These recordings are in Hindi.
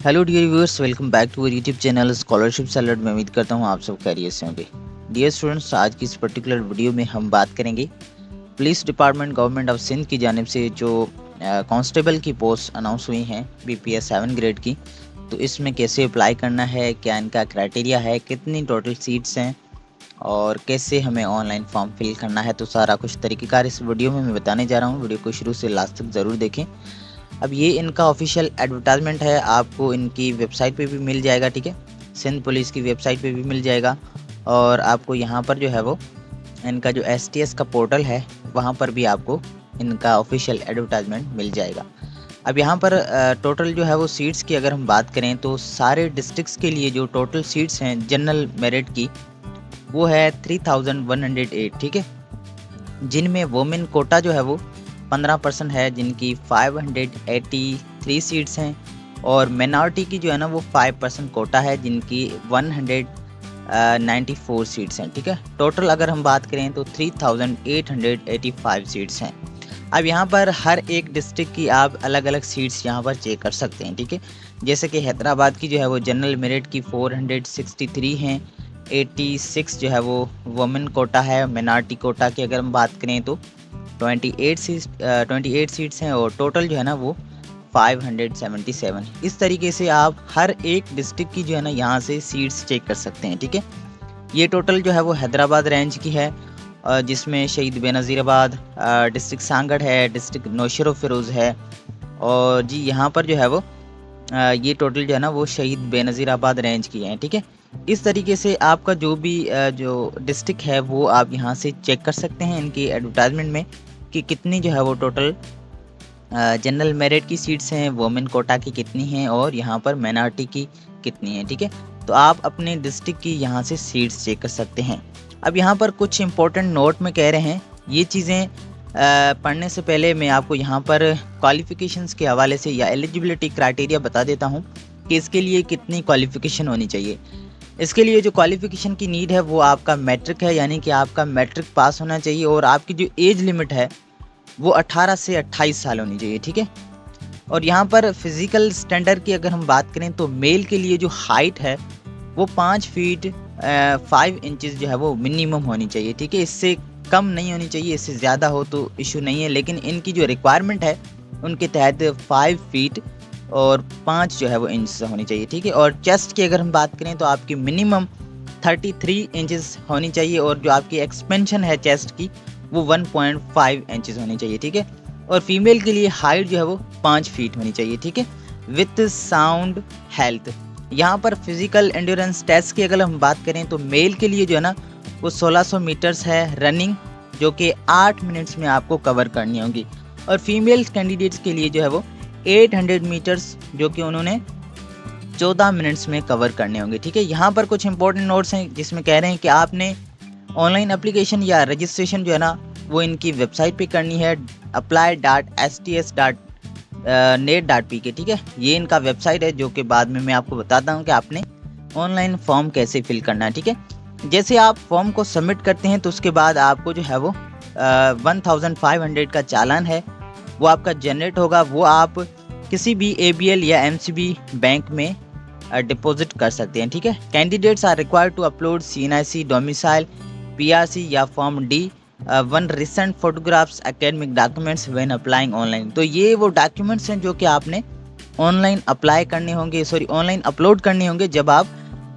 Hello dear viewers, welcome back to our YouTube channel scholarship salad. मैं उम्मीद करता हूँ आप सब खैरियत से होंगे। डियर स्टूडेंट्स, आज की इस पर्टिकुलर वीडियो में हम बात करेंगे police department government of Sindh की जानिब से जो कांस्टेबल की पोस्ट अनाउंस हुई हैं BPS 7 ग्रेड की। तो इसमें कैसे अप्लाई करना है, क्या इनका क्राइटेरिया है, कितनी टोटल सीट्स हैं और कैसे हमें ऑनलाइन फॉर्म फिल करना है, तो सारा कुछ तरीक़ेकार इस वीडियो में मैं बताने जा रहा हूँ। वीडियो को शुरू से लास्ट तक ज़रूर देखें। अब ये इनका ऑफिशियल एडवर्टाइजमेंट है, आपको इनकी वेबसाइट पे भी मिल जाएगा, ठीक है। सिंध पुलिस की वेबसाइट पे भी मिल जाएगा और आपको यहाँ पर जो है वो इनका जो STS का पोर्टल है वहाँ पर भी आपको इनका ऑफिशियल एडवर्टाइजमेंट मिल जाएगा। अब यहाँ पर टोटल जो है वो सीट्स की अगर हम बात करें तो सारे डिस्ट्रिक्ट्स के लिए जो टोटल सीट्स हैं जनरल मेरिट की वो है 3108, ठीक है। जिनमें वोमेन कोटा जो है वो 15% है, जिनकी 583 सीट्स हैं, और मिनॉरिटी की जो है ना वो 5% कोटा है, जिनकी 194 सीट्स हैं, ठीक है। टोटल अगर हम बात करें तो 3885 सीट्स हैं। अब यहाँ पर हर एक डिस्ट्रिक्ट की आप अलग अलग सीट्स यहाँ पर चेक कर सकते हैं, ठीक है। जैसे कि हैदराबाद की जो है वो जनरल मेरिट की 463 हैं, 86 जो है वो वुमेन कोटा है। मिनॉरिटी कोटा की अगर हम बात करें तो 28 सीट्स हैं और टोटल जो है ना वो 577। इस तरीके से आप हर एक डिस्ट्रिक्ट की जो है ना यहाँ से सीट्स चेक कर सकते हैं, ठीक है। ये टोटल जो है वो हैदराबाद रेंज की है, जिसमें शहीद बेनज़ीराबाद डिस्ट्रिक्ट सांगड़ है, डिस्ट्रिक्ट नौशेरो फिरोज़ है, और जी यहाँ पर जो है वो ये टोटल जो है ना वो शहीद बेनज़ीराबाद रेंज की है, ठीक है। इस तरीके से आपका जो भी जो डिस्ट्रिक्ट है वो आप यहाँ से चेक कर सकते हैं इनकी एडवर्टाइजमेंट में कि कितनी जो है वो टोटल जनरल मेरिट की सीट्स हैं, वुमेन कोटा की कितनी हैं और यहाँ पर माइनॉरिटी की कितनी हैं, ठीक है। तो आप अपने डिस्ट्रिक्ट की यहाँ से सीट्स चेक कर सकते हैं। अब यहाँ पर कुछ इंपॉर्टेंट नोट में कह रहे हैं, ये चीज़ें पढ़ने से पहले मैं आपको यहाँ पर क्वालिफ़िकेशंस के हवाले से या एलिजिबिलिटी क्राइटेरिया बता देता हूँ कि इसके लिए कितनी क्वालिफ़िकेशन होनी चाहिए। इसके लिए जो क्वालिफ़िकेशन की नीड है वो आपका मैट्रिक है, यानी कि आपका मैट्रिक पास होना चाहिए, और आपकी जो एज लिमिट है वो 18 से 28 साल होनी चाहिए, ठीक है। और यहाँ पर फिज़िकल स्टैंडर्ड की अगर हम बात करें तो मेल के लिए जो हाइट है वो 5 फीट 5 इंचज़ जो है वो मिनिमम होनी चाहिए, ठीक है। इससे कम नहीं होनी चाहिए, इससे ज़्यादा हो तो इशू नहीं है, लेकिन इनकी जो रिक्वायरमेंट है उनके तहत 5 फीट और 5 जो है वो इंच होनी चाहिए, ठीक है। और चेस्ट की अगर हम बात करें तो आपकी मिनिमम 33 इंचेस होनी चाहिए, और जो आपकी एक्सपेंशन है चेस्ट की वो 1.5 इंचेस होनी चाहिए, ठीक है। और फीमेल के लिए हाइट जो है वो 5 फीट होनी चाहिए, ठीक है, विथ साउंड हेल्थ। यहाँ पर फिजिकल एंड्योरेंस टेस्ट की अगर हम बात करें तो मेल के लिए जो है ना वो 1600 मीटर्स है रनिंग, जो कि 8 मिनट्स में आपको कवर करनी होगी, और फीमेल कैंडिडेट्स के लिए जो है वो 800 मीटर्स जो कि उन्होंने 14 मिनट्स में कवर करने होंगे, ठीक है। यहाँ पर कुछ इंपॉर्टेंट नोट्स हैं जिसमें कह रहे हैं कि आपने ऑनलाइन एप्लीकेशन या रजिस्ट्रेशन जो है ना वो इनकी वेबसाइट पे करनी है, apply.sts.net.pk, ठीक है। ये इनका वेबसाइट है जो कि बाद में मैं आपको बताता हूँ कि आपने ऑनलाइन फॉर्म कैसे फिल करना है, ठीक है। जैसे आप फॉर्म को सबमिट करते हैं तो उसके बाद आपको जो है वो 1500 का चालान है वो आपका जनरेट होगा, वो आप किसी भी ABL या MCB बैंक में डिपॉजिट कर सकते हैं, ठीक है। Candidates are required to upload CNIC domicile PRC या form D 1 recent photographs academic documents when applying online. तो ये वो डॉक्यूमेंट्स हैं जो कि आपने ऑनलाइन अप्लाई करने होंगे, ऑनलाइन अपलोड करने होंगे जब आप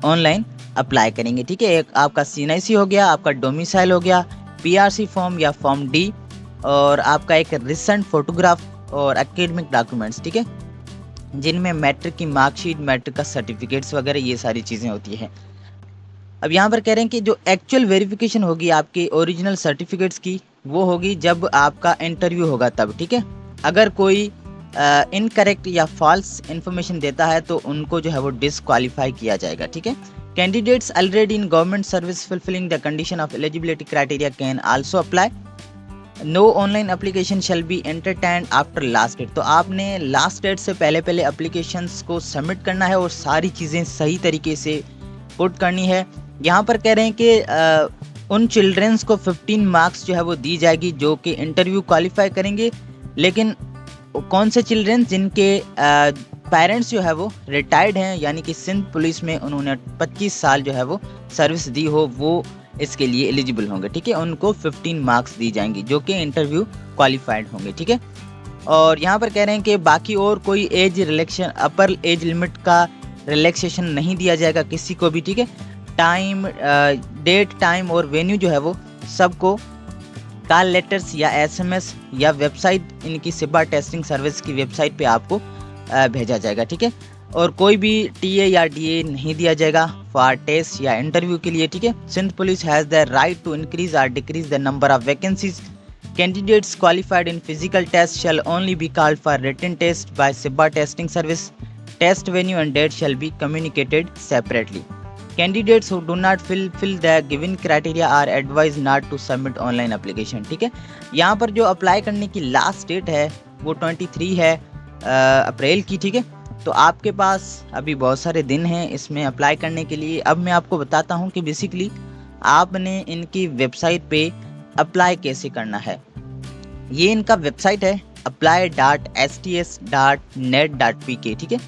ऑनलाइन अप्लाई करेंगे, ठीक है। एक आपका CNIC हो गया, आपका डोमिसाइल हो गया, PRC फॉर्म या फॉर्म D, और आपका एक रिसेंट फोटोग्राफ और एकेडमिक डॉक्यूमेंट्स, ठीक है, जिनमें मैट्रिक की मार्कशीट, मैट्रिक का सर्टिफिकेट्स वगैरह ये सारी चीज़ें होती हैं। अब यहाँ पर कह रहे हैं कि जो एक्चुअल वेरिफिकेशन होगी आपके ओरिजिनल सर्टिफिकेट्स की वो होगी जब आपका इंटरव्यू होगा तब, ठीक है। अगर कोई इनकरेक्ट या फॉल्स इन्फॉर्मेशन देता है तो उनको जो है वो डिसक्वालीफाई किया जाएगा, ठीक है। Candidates already in government service fulfilling the condition of eligibility criteria can also apply. No online application shall be entertained after last date. तो आपने लास्ट डेट से पहले पहले एप्लीकेशंस को सबमिट करना है और सारी चीज़ें सही तरीके से पुट करनी है। यहाँ पर कह रहे हैं कि उन चिल्ड्रंस को 15 मार्क्स जो है वो दी जाएगी जो कि इंटरव्यू क्वालिफाई करेंगे, लेकिन कौन से चिल्ड्रंस जिनके पेरेंट्स जो है वो रिटायर्ड हैं, यानी कि सिंध पुलिस में उन्होंने 25 साल जो है वो सर्विस दी हो, वो इसके लिए एलिजिबल होंगे। ठीक है, उनको 15 मार्क्स दी जाएंगी जो कि इंटरव्यू क्वालिफाइड होंगे। ठीक है, और यहाँ पर कह रहे हैं कि बाकी और कोई एज रिलैक्सेशन, अपर एज लिमिट का रिलैक्सेशन नहीं दिया जाएगा किसी को भी। ठीक है, टाइम, डेट, टाइम और वेन्यू जो है वो सबको कॉल लेटर्स या एसएमएस या वेबसाइट, इनकी सिब्बा टेस्टिंग सर्विस की वेबसाइट पे आपको भेजा जाएगा। ठीक है, और कोई भी टीए या डीए नहीं दिया जाएगा फॉर टेस्ट या इंटरव्यू के लिए। ठीक है, Sindh police has the right to increase और decrease the number of vacancies. Candidates qualified in physical test shall only be called for written test by SIBBA testing service. Test venue and date shall be communicated separately. Candidates who do not fulfill the given criteria are advised not to submit online application. ठीक है, यहाँ पर जो अप्लाई करने की लास्ट डेट है वो 23 है अप्रैल की। ठीक है, तो आपके पास अभी बहुत सारे दिन हैं इसमें अप्लाई करने के लिए। अब मैं आपको बताता हूँ कि बेसिकली आपने इनकी वेबसाइट पे अप्लाई कैसे करना है। ये इनका वेबसाइट है apply.sts.net.pk। ठीक है,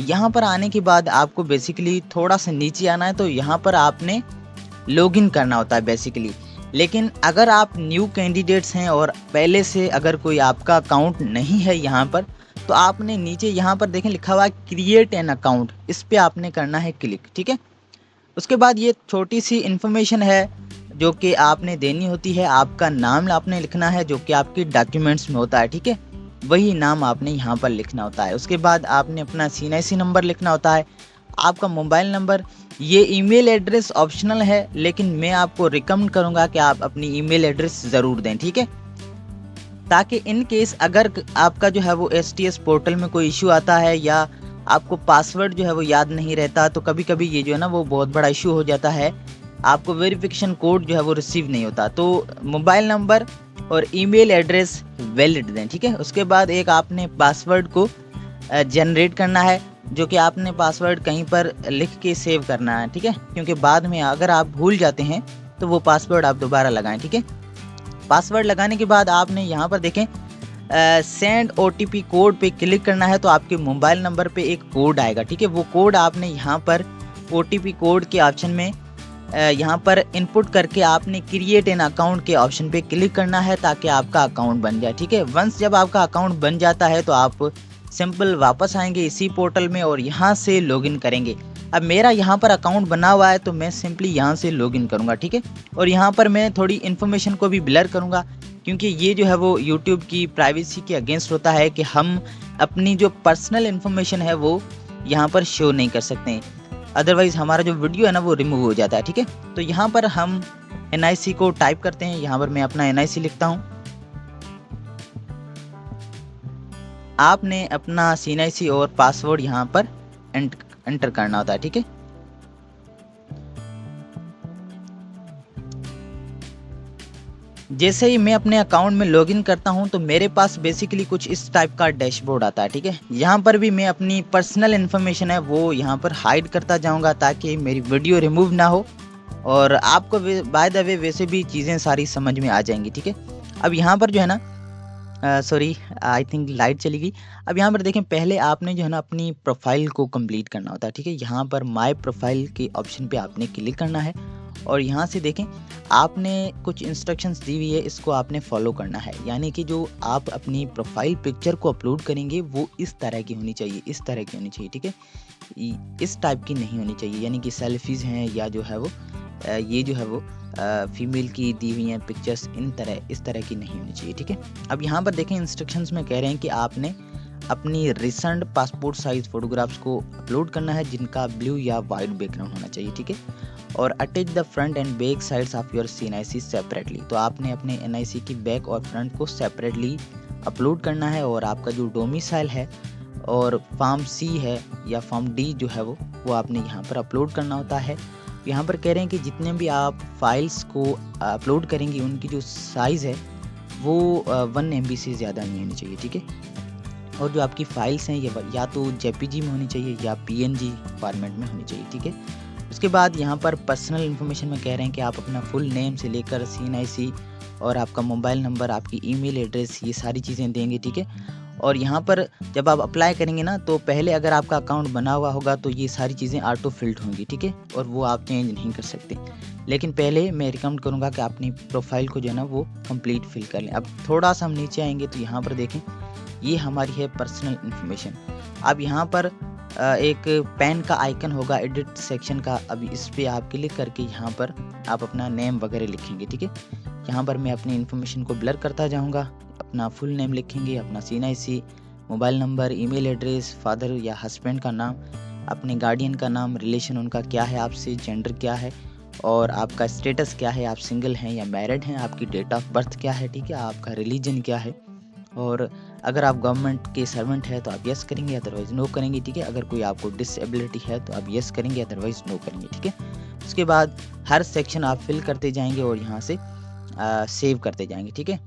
यहाँ पर आने के बाद आपको बेसिकली थोड़ा सा नीचे आना है, तो यहाँ पर आपने लॉगिन करना होता है बेसिकली। लेकिन अगर आप न्यू कैंडिडेट्स हैं और पहले से अगर कोई आपका अकाउंट नहीं है यहाँ पर, तो आपने नीचे यहाँ पर देखें लिखा हुआ है क्रिएट एन अकाउंट, इस पर आपने करना है क्लिक। ठीक है, उसके बाद ये छोटी सी इन्फॉर्मेशन है जो कि आपने देनी होती है। आपका नाम आपने लिखना है जो कि आपकी डॉक्यूमेंट्स में होता है। ठीक है, वही नाम आपने यहाँ पर लिखना होता है। उसके बाद आपने अपना CNIC नंबर लिखना होता है, आपका मोबाइल नंबर। ये ईमेल एड्रेस ऑप्शनल है, लेकिन मैं आपको रिकमेंड करूँगा कि आप अपनी ईमेल एड्रेस ज़रूर दें। ठीक है, ताकि इन केस अगर आपका जो है वो STS पोर्टल में कोई इशू आता है या आपको पासवर्ड जो है वो याद नहीं रहता, तो कभी कभी ये जो है ना वो बहुत बड़ा इशू हो जाता है, आपको वेरिफिकेशन कोड जो है वो रिसीव नहीं होता। तो मोबाइल नंबर और ईमेल एड्रेस वैलिड दें। ठीक है, उसके बाद एक आपने पासवर्ड को जनरेट करना है, जो कि आपने पासवर्ड कहीं पर लिख के सेव करना है। ठीक है, क्योंकि बाद में अगर आप भूल जाते हैं तो वो पासवर्ड आप दोबारा लगाएं। ठीक है, पासवर्ड लगाने के बाद आपने यहाँ पर देखें सेंड OTP कोड पे क्लिक करना है, तो आपके मोबाइल नंबर पे एक कोड आएगा। ठीक है, वो कोड आपने यहाँ पर OTP कोड के ऑप्शन में यहाँ पर इनपुट करके आपने क्रिएट एन अकाउंट के ऑप्शन पे क्लिक करना है ताकि आपका अकाउंट बन जाए। ठीक है, वंस जब आपका अकाउंट बन जाता है तो आप सिंपल वापस आएंगे इसी पोर्टल में और यहाँ से लॉगिन करेंगे। अब मेरा यहाँ पर अकाउंट बना हुआ है तो मैं सिंपली यहाँ से लॉगिन करूँगा। ठीक है, और यहाँ पर मैं थोड़ी इन्फॉर्मेशन को भी ब्लर करूँगा, क्योंकि ये जो है वो यूट्यूब की प्राइवेसी के अगेंस्ट होता है कि हम अपनी जो पर्सनल इन्फॉर्मेशन है वो यहाँ पर शो नहीं कर सकते हैं, अदरवाइज हमारा जो वीडियो है ना वो रिमूव हो जाता है। ठीक है, तो यहाँ पर हम NIC को टाइप करते हैं। यहाँ पर मैं अपना NIC लिखता हूँ, आपने अपना CNIC और पासवर्ड यहाँ पर एंटर करना होता है। ठीक है, जैसे ही मैं अपने अकाउंट में लॉगिन करता हूं तो मेरे पास बेसिकली कुछ इस टाइप का डैशबोर्ड आता है। ठीक है, यहाँ पर भी मैं अपनी पर्सनल इन्फॉर्मेशन है वो यहाँ पर हाइड करता जाऊंगा ताकि मेरी वीडियो रिमूव ना हो और आपको बाय द वे वैसे भी चीज़ें सारी समझ में आ जाएंगी। ठीक है, अब यहाँ पर जो है ना सॉरी आई थिंक लाइट चली गई। अब यहाँ पर देखें, पहले आपने जो है ना अपनी प्रोफाइल को कंप्लीट करना होता है। ठीक है, यहाँ पर माय प्रोफाइल के ऑप्शन पे आपने क्लिक करना है और यहाँ से देखें आपने कुछ इंस्ट्रक्शंस दी हुई है, इसको आपने फॉलो करना है। यानी कि जो आप अपनी प्रोफाइल पिक्चर को अपलोड करेंगे वो इस तरह की होनी चाहिए, इस तरह की होनी चाहिए। ठीक है, इस टाइप की नहीं होनी चाहिए, यानी कि सेल्फीज़ हैं या जो है वो ये जो है वो फीमेल की दी हुई हैं पिक्चर्स, इस तरह की नहीं होनी चाहिए। ठीक है, अब यहाँ पर देखें इंस्ट्रक्शंस में कह रहे हैं कि आपने अपनी रिसेंट पासपोर्ट साइज फोटोग्राफ्स को अपलोड करना है जिनका ब्लू या वाइट बैकग्राउंड होना चाहिए। ठीक है, और attach the front end back sides of your CNIC separately, तो आपने अपने NIC की बैक और फ्रंट को सेपरेटली अपलोड करना है और आपका जो डोमिसाइल है और फॉर्म C है या फॉर्म D जो है वो आपने यहाँ पर अपलोड करना होता है। यहाँ पर कह रहे हैं कि जितने भी आप फाइल्स को अपलोड करेंगे उनकी जो साइज़ है वो 1 MB से ज़्यादा नहीं होनी चाहिए। ठीक है, और जो आपकी फाइल्स हैं ये या तो JPG में होनी चाहिए या PNG फॉर्मेट में होनी चाहिए। ठीक है, उसके बाद यहाँ पर पर्सनल इन्फॉर्मेशन में कह रहे हैं कि आप अपना फुल नेम से लेकर CNIC और आपका मोबाइल नंबर, आपकी ईमेल एड्रेस, ये सारी चीज़ें देंगे। ठीक है, और यहाँ पर जब आप अप्लाई करेंगे ना, तो पहले अगर आपका अकाउंट बना हुआ होगा तो ये सारी चीज़ें ऑटो फिल्ड होंगी, ठीक है, और वो आप चेंज नहीं कर सकते। लेकिन पहले मैं रिकमेंड करूँगा कि अपनी प्रोफाइल को जो है ना वो कंप्लीट फिल कर लें। अब थोड़ा सा हम नीचे आएंगे तो यहाँ पर देखें, ये हमारी है पर्सनल इन्फॉर्मेशन। अब यहाँ पर एक पेन का आइकन होगा एडिट सेक्शन का, अभी इस पर आप क्लिक करके यहाँ पर आप अपना नेम वगैरह लिखेंगे, ठीक है। यहाँ पर मैं अपनी इन्फॉर्मेशन को ब्लर करता जाऊँगा, अपना फुल नेम लिखेंगे, अपना CNIC, mobile number, email address, father या हस्बैंड का नाम, अपने गार्डियन का नाम, रिलेशन उनका क्या है आपसे, जेंडर क्या है, और आपका स्टेटस क्या है, आप सिंगल हैं या मैरिड हैं, आपकी डेट ऑफ बर्थ क्या है, ठीक है, आपका रिलीजन क्या है, और अगर आप गवर्नमेंट के सर्वेंट है तो आप यस करेंगे, अदरवाइज नो करेंगे, ठीक है। अगर कोई आपको डिसेबिलिटी है तो आप यस करेंगे, अदरवाइज नो करेंगे, ठीक है। उसके बाद हर सेक्शन आप फिल करते जाएंगे और यहाँ से सेव करते जाएंगे, ठीक है।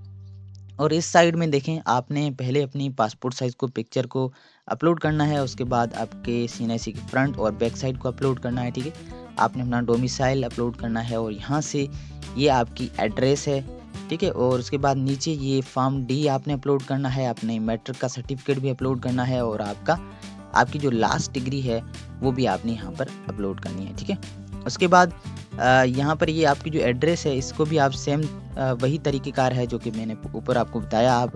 और इस साइड में देखें, आपने पहले अपनी पासपोर्ट साइज़ को पिक्चर को अपलोड करना है, उसके बाद आपके CNIC की फ्रंट और बैक साइड को अपलोड करना है, ठीक है। आपने अपना डोमिसाइल अपलोड करना है और यहाँ से ये आपकी एड्रेस है, ठीक है। और उसके बाद नीचे ये फॉर्म D आपने अपलोड करना है, अपने मैट्रिक का सर्टिफिकेट भी अपलोड करना है, और आपकी जो लास्ट डिग्री है वो भी आपने यहाँ पर अपलोड करनी है, ठीक है। उसके बाद यहाँ पर ये आपकी जो एड्रेस है इसको भी आप सेम वही तरीक़ेकार है जो कि मैंने ऊपर आपको बताया। आप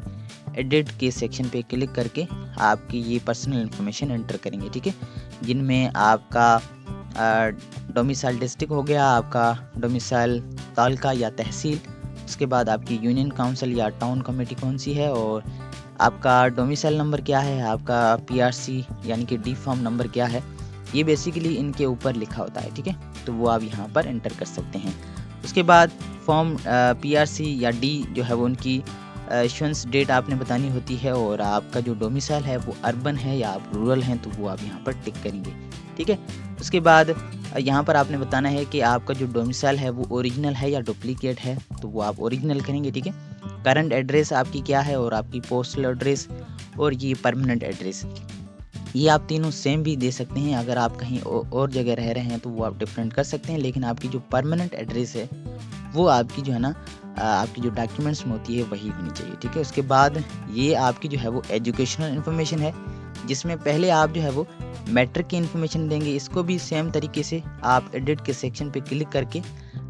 एडिट के सेक्शन पे क्लिक करके आपकी ये पर्सनल इन्फॉर्मेशन एंटर करेंगे, ठीक है, जिनमें आपका डोमिसाइल डिस्ट्रिक्ट हो गया, आपका डोमिसाइल तालुका या तहसील, उसके बाद आपकी यूनियन काउंसिल या टाउन कमेटी कौन सी है, और आपका डोमिसाइल नंबर क्या है, आपका PRC यानी कि D फॉर्म नंबर क्या है, ये बेसिकली इनके ऊपर लिखा होता है, ठीक है। तो वो आप यहाँ पर एंटर कर सकते हैं। उसके बाद फॉर्म PRC या D जो है वो उनकी इशुएंस डेट आपने बतानी होती है, और आपका जो डोमिसाइल है वो अर्बन है या आप रूरल हैं तो वो आप यहाँ पर टिक करेंगे, ठीक है। उसके बाद यहाँ पर आपने बताना है कि आपका जो डोमिसाइल है वो ओरिजिनल है या डुप्लीकेट है, तो वो आप ओरिजिनल करेंगे, ठीक है। करंट एड्रेस आपकी क्या है, और आपकी पोस्टल एड्रेस, और ये परमानेंट एड्रेस, ये आप तीनों सेम भी दे सकते हैं। अगर आप कहीं और जगह रह रहे हैं तो वो आप डिफरेंट कर सकते हैं, लेकिन आपकी जो परमानेंट एड्रेस है वो आपकी जो है ना आपकी जो डॉक्यूमेंट्स में होती है वही होनी चाहिए, ठीक है। उसके बाद ये आपकी जो है वो एजुकेशनल इन्फॉर्मेशन है, जिसमें पहले आप जो है वो मैट्रिक की इन्फॉर्मेशन देंगे। इसको भी सेम तरीके से आप एडिट के सेक्शन पे क्लिक करके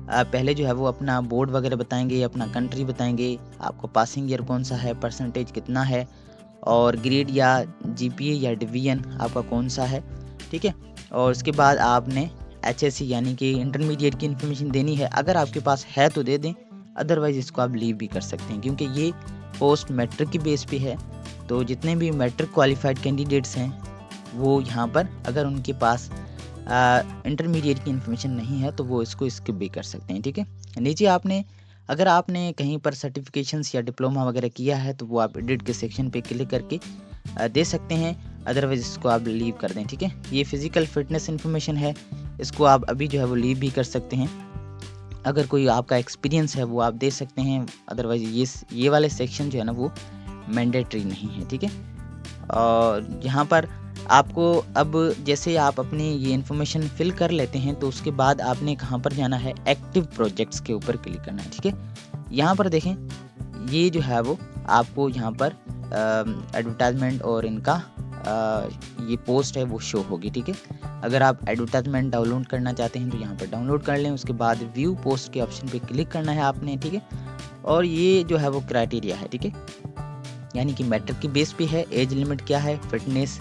पहले जो है वो अपना बोर्ड वगैरह बताएंगे, अपना कंट्री बताएंगे, आपको पासिंग ईयर कौन सा है, परसेंटेज कितना है, और ग्रेड या GPA या डिवीजन आपका कौन सा है, ठीक है। और उसके बाद आपने HSC यानी कि इंटरमीडिएट की इन्फॉर्मेशन देनी है। अगर आपके पास है तो दे दें, अदरवाइज़ इसको आप लीव भी कर सकते हैं, क्योंकि ये पोस्ट मैट्रिक की बेस पे है। तो जितने भी मैट्रिक क्वालिफाइड कैंडिडेट्स हैं वो यहाँ पर अगर उनके पास इंटरमीडिएट की इन्फॉर्मेशन नहीं है तो वो इसको स्किप भी कर सकते हैं, ठीक है। नीचे आपने अगर आपने कहीं पर सर्टिफिकेशंस या डिप्लोमा वगैरह किया है तो वो आप एडिट के सेक्शन पे क्लिक करके दे सकते हैं, अदरवाइज इसको आप लीव कर दें, ठीक है। ये फिजिकल फिटनेस इन्फॉर्मेशन है, इसको आप अभी जो है वो लीव भी कर सकते हैं। अगर कोई आपका एक्सपीरियंस है वो आप दे सकते हैं, अदरवाइज ये वाले सेक्शन जो है ना वो मैंडेटरी नहीं है, ठीक है। और यहाँ पर आपको अब जैसे आप अपनी ये इन्फॉर्मेशन फिल कर लेते हैं तो उसके बाद आपने कहाँ पर जाना है, एक्टिव प्रोजेक्ट्स के ऊपर क्लिक करना है, ठीक है। यहाँ पर देखें, ये जो है वो आपको यहाँ पर एडवर्टाइजमेंट और इनका ये पोस्ट है वो शो होगी, ठीक है। अगर आप एडवर्टाइजमेंट डाउनलोड करना चाहते हैं तो यहाँ पर डाउनलोड कर लें। उसके बाद व्यू पोस्ट के ऑप्शन पे क्लिक करना है आपने, ठीक है। और ये जो है वो क्राइटेरिया है, ठीक है, यानी कि मैट्रिक की बेस पे है, एज लिमिट क्या है, फिटनेस,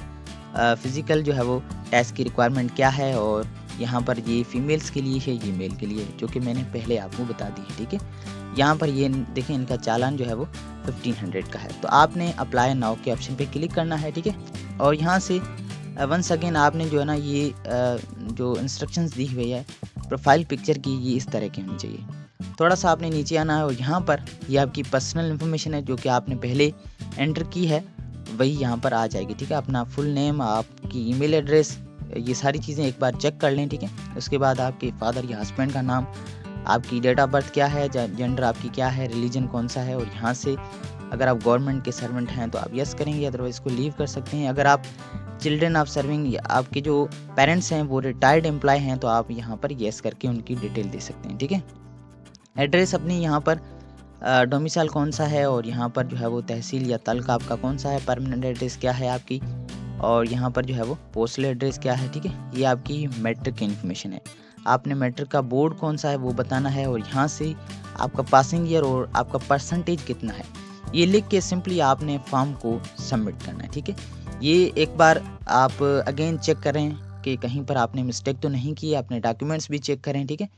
फिजिकल जो है वो टेस्ट की रिक्वायरमेंट क्या है, और यहाँ पर ये फीमेल्स के लिए है, ये मेल के लिए है, जो कि मैंने पहले आपको बता दी है, ठीक है। यहाँ पर ये देखें, इनका चालान जो है वो 1500 का है। तो आपने अप्लाई नाउ के ऑप्शन पे क्लिक करना है, ठीक है। और यहाँ से वंस अगेन आपने जो है ना ये जो इंस्ट्रक्शंस दी हुई है प्रोफाइल पिक्चर की, ये इस तरह की होनी चाहिए। थोड़ा सा आपने नीचे आना है और यहाँ पर ये आपकी पर्सनल इन्फॉर्मेशन है जो कि आपने पहले एंटर की है, वही यहाँ पर आ जाएगी, ठीक है। अपना फुल नेम, आपकी ईमेल एड्रेस, ये सारी चीज़ें एक बार चेक कर लें, ठीक है। उसके बाद आपके फादर या हस्बैंड का नाम, आपकी डेट ऑफ बर्थ क्या है, जेंडर आपकी क्या है, रिलीजन कौन सा है, और यहाँ से अगर आप गवर्नमेंट के सर्वेंट हैं तो आप यस करेंगे, अदरवाइज इसको लीव कर सकते हैं। अगर आप चिल्ड्रन ऑफ सर्विंग, आपके जो पेरेंट्स हैं वो रिटायर्ड एम्प्लॉय हैं तो आप यहाँ पर यस करके उनकी डिटेल दे सकते हैं, ठीक है। एड्रेस अपनी यहाँ पर डोमिसाइल कौन सा है और यहाँ पर जो है वो तहसील या तालुका आपका कौन सा है, परमानेंट एड्रेस क्या है आपकी, और यहाँ पर जो है वो पोस्टल एड्रेस क्या है, ठीक है। ये आपकी मैट्रिक की इन्फॉर्मेशन है। आपने मैट्रिक का बोर्ड कौन सा है वो बताना है, और यहाँ से आपका पासिंग ईयर और आपका परसेंटेज कितना है, ये लिख के सिंपली आपने फॉर्म को सबमिट करना है, ठीक है। ये एक बार आप अगेन चेक करें कि कहीं पर आपने मिस्टेक तो नहीं की, अपने डॉक्यूमेंट्स भी चेक करें, ठीक है।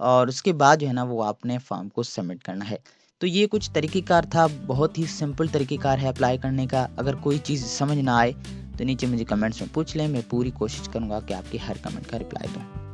और उसके बाद जो है ना वो आपने फॉर्म को सबमिट करना है। तो ये कुछ तरीक़ेकार था, बहुत ही सिंपल तरीक़ेकार है अप्लाई करने का। अगर कोई चीज़ समझ ना आए तो नीचे मुझे कमेंट्स में पूछ लें, मैं पूरी कोशिश करूँगा कि आपकी हर कमेंट का रिप्लाई दूँ।